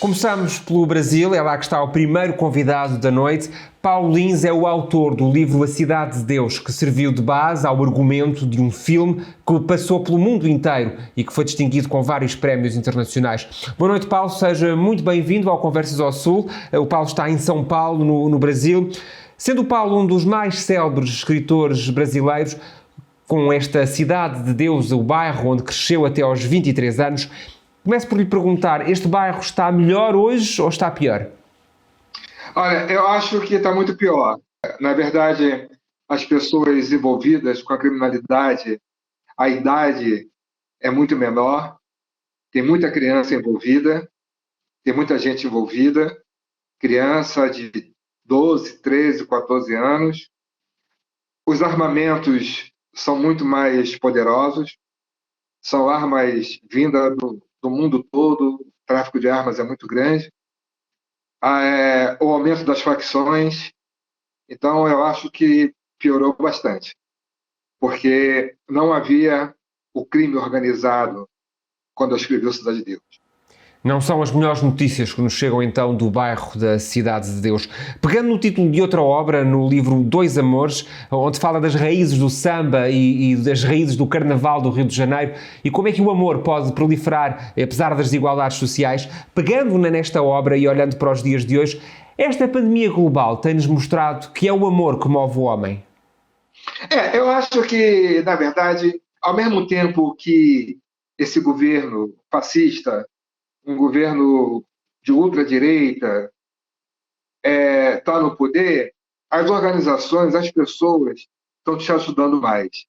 Começamos pelo Brasil, é lá que está o primeiro convidado da noite. Paulo Lins é o autor do livro A Cidade de Deus, que serviu de base ao argumento de um filme que passou pelo mundo inteiro e que foi distinguido com vários prémios internacionais. Boa noite, Paulo, seja muito bem-vindo ao Conversas ao Sul. O Paulo está em São Paulo, no Brasil. Sendo o Paulo um dos mais célebres escritores brasileiros, com esta Cidade de Deus, o bairro onde cresceu até aos 23 anos, começo por lhe perguntar, este bairro está melhor hoje ou está pior? Olha, eu acho que está muito pior. Na verdade, as pessoas envolvidas com a criminalidade, a idade é muito menor, tem muita criança envolvida, tem muita gente envolvida, criança de 12, 13, 14 anos. Os armamentos são muito mais poderosos, são armas vindas do mundo todo, o tráfico de armas é muito grande. O aumento das facções. Então, eu acho que piorou bastante, porque não havia o crime organizado quando eu escrevi o Cidade de Deus. Não são as melhores notícias que nos chegam então do bairro da Cidade de Deus. Pegando no título de outra obra, no livro Dois Amores, onde fala das raízes do samba e das raízes do Carnaval do Rio de Janeiro e como é que o amor pode proliferar apesar das desigualdades sociais, pegando nesta obra e olhando para os dias de hoje, esta pandemia global tem-nos mostrado que é o amor que move o homem. Eu acho que, na verdade, ao mesmo tempo que esse governo fascista, um governo de ultradireita, está no poder, as organizações, as pessoas estão te ajudando mais.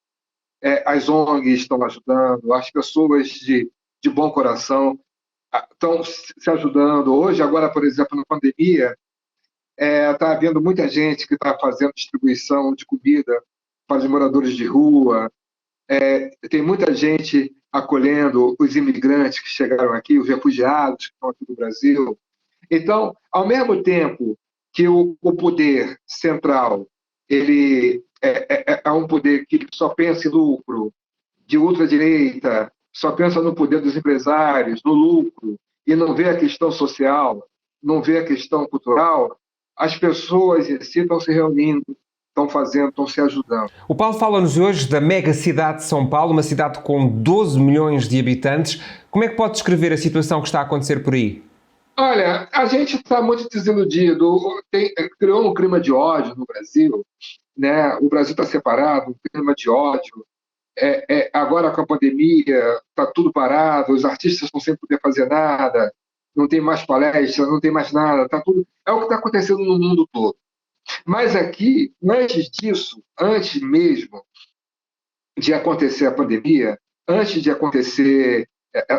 As ONGs estão ajudando, as pessoas de bom coração estão se ajudando. Hoje, agora, por exemplo, na pandemia, está havendo muita gente que está fazendo distribuição de comida para os moradores de rua. Tem muita gente acolhendo os imigrantes que chegaram aqui, os refugiados que estão aqui no Brasil. Então, ao mesmo tempo que o poder central ele é um poder que só pensa em lucro, de ultradireita, só pensa no poder dos empresários, no lucro, e não vê a questão social, não vê a questão cultural, as pessoas em si estão se reunindo, estão fazendo, estão se ajudando. O Paulo fala-nos hoje da mega cidade de São Paulo, uma cidade com 12 milhões de habitantes. Como é que pode descrever a situação que está a acontecer por aí? Olha, a gente está muito desiludido. Criou um clima de ódio no Brasil, né? O Brasil está separado, um clima de ódio. Agora com a pandemia, está tudo parado, os artistas estão sem poder fazer nada, não tem mais palestra, não tem mais nada, tá tudo. É o que está acontecendo no mundo todo. Mas aqui, antes disso, antes mesmo de acontecer a pandemia, antes de acontecer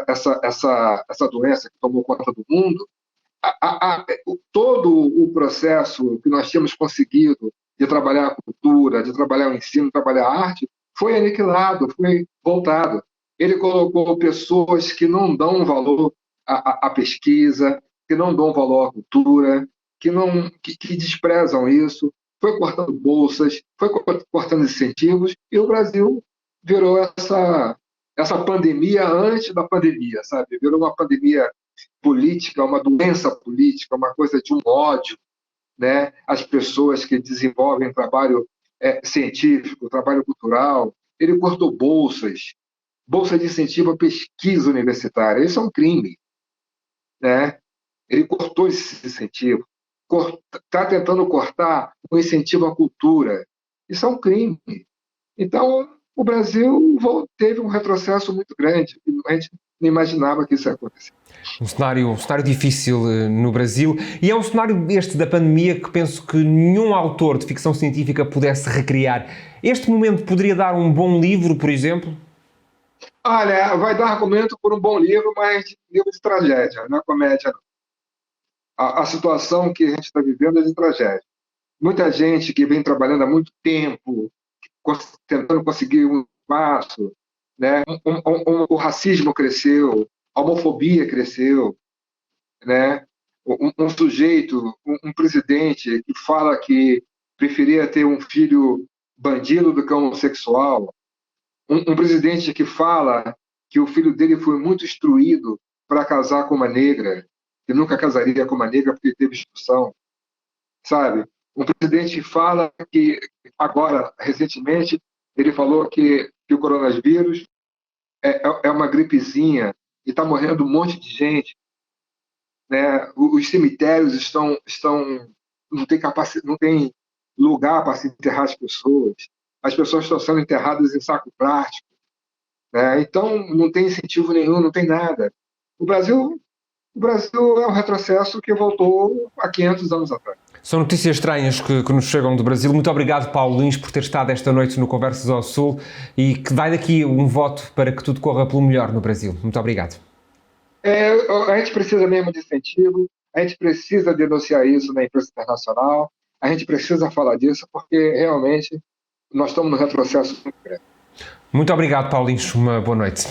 essa doença que tomou conta do mundo, todo o processo que nós tínhamos conseguido de trabalhar a cultura, de trabalhar o ensino, de trabalhar a arte, foi aniquilado, foi voltado. Ele colocou pessoas que não dão valor à pesquisa, que não dão valor à cultura, que desprezam isso, foi cortando bolsas, foi cortando incentivos, e o Brasil virou essa pandemia antes da pandemia, sabe? Virou uma pandemia política, uma doença política, uma coisa de um ódio, né? As pessoas que desenvolvem trabalho científico, trabalho cultural. Ele cortou bolsas, bolsa de incentivo à pesquisa universitária. Isso é um crime, né? Ele cortou esse incentivo. Está tentando cortar o incentivo à cultura. Isso é um crime. Então, o Brasil teve um retrocesso muito grande. A gente não imaginava que isso ia acontecer. Um cenário difícil no Brasil, e é um cenário este da pandemia que penso que nenhum autor de ficção científica pudesse recriar. Este momento poderia dar um bom livro, por exemplo? Olha, vai dar argumento por um bom livro, mas livro de tragédia, não é comédia, não. A situação que a gente está vivendo é de tragédia. Muita gente que vem trabalhando há muito tempo, tentando conseguir um espaço, né? O racismo cresceu, a homofobia cresceu, né? Um sujeito, um presidente que fala que preferia ter um filho bandido do que homossexual, um presidente que fala que o filho dele foi muito instruído para casar com uma negra, que nunca casaria com uma negra porque teve expulsão, sabe? Um presidente fala que, agora, recentemente, ele falou que o coronavírus é uma gripezinha e está morrendo um monte de gente, né? Os cemitérios não tem não tem lugar para se enterrar as pessoas estão sendo enterradas em saco plástico, né? Então não tem incentivo nenhum, não tem nada. O Brasil, o Brasil é um retrocesso que voltou há 500 anos atrás. São notícias estranhas que nos chegam do Brasil. Muito obrigado, Paulo Lins, por ter estado esta noite no Conversas ao Sul e que vai daqui um voto para que tudo corra pelo melhor no Brasil. Muito obrigado. A gente precisa mesmo de incentivo, a gente precisa denunciar isso na imprensa internacional, a gente precisa falar disso porque realmente nós estamos no retrocesso muito grande. Muito obrigado, Paulo Lins. Uma boa noite.